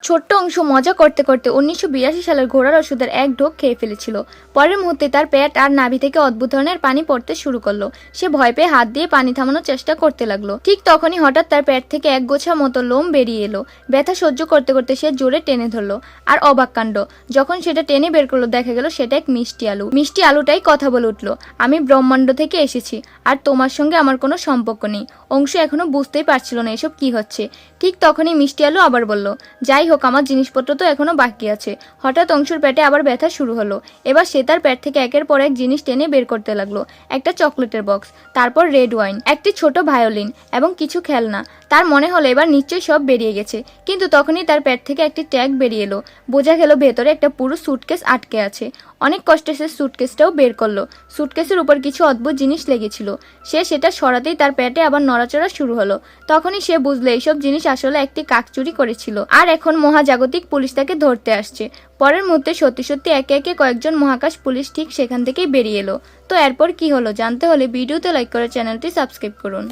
ছোট্ট অংশ মজা করতে করতে 1982 সালের ঘোড়ার ওষুধের এক ঢোক খেয়ে ফেলেছিল। পরের মুহূর্তে তার পেট আর নাভি থেকে অদ্ভুত ধরনের পানি পড়তে শুরু করলো। সে ভয় পেয়ে হাত দিয়ে পানি থামানোর চেষ্টা করতে লাগলো। ঠিক তখনই হঠাৎ তার পেট থেকে এক গোছা মতো লোম বেরিয়ে এলো। ব্যথা সহ্য করতে করতে সে জোরে টেনে ধরলো। আর অবাক কাণ্ড, যখন সেটা টেনে বের করলো দেখা গেল সেটা এক মিষ্টি আলু। মিষ্টি আলুটাই কথা বলে উঠলো, আমি ব্রহ্মাণ্ড থেকে এসেছি আর তোমার সঙ্গে আমার কোনো সম্পর্ক নেই। অংশ এখনো বুঝতেই পারছিল না এসব কি হচ্ছে। ঠিক তখনই মিষ্টি আলু আবার বলল, যাই হোক আমার জিনিসপত্র তো এখনো বাকি আছে। হঠাৎ অংশুর পেটে আবার ব্যথা শুরু হলো। এবার সে তার পেট থেকে একের পর এক জিনিস টেনে বের করতে লাগলো। একটা চকলেটের বক্স, তারপর রেড ওয়াইন, একটি ছোট ভায়োলিন এবং কিছু খেলনা। তার মনে হলো এবার নিশ্চয়ই সব বেরিয়ে গেছে, কিন্তু তখনই তার পেট থেকে একটি ট্যাগ বেরিয়ে এলো। বোঝা গেল ভেতরে একটা পুরো সুটকেস আটকে আছে। অনেক কষ্টে সে সুটকেসটাও বের করলো। সুটকেসের উপর কিছু অদ্ভুত জিনিস লেগেছিল। সে সেটা সরাতেই তার পেটে আবার নড়াচড়া শুরু হলো। তখনই সে বুঝলো এইসব জিনিস আসলে একটি কাক চুরি করেছিল, আর এখন মহাজাগতিক পুলিশ তাকে ধরতে আসছে। পরের মুহূর্তে সত্যি সত্যি একে একে কয়েকজন মহাকাশ পুলিশ ঠিক সেখান থেকেই বেরিয়ে এলো। তো এরপর কি হলো জানতে হলে ভিডিওতে লাইক করে চ্যানেলটি সাবস্ক্রাইব করুন।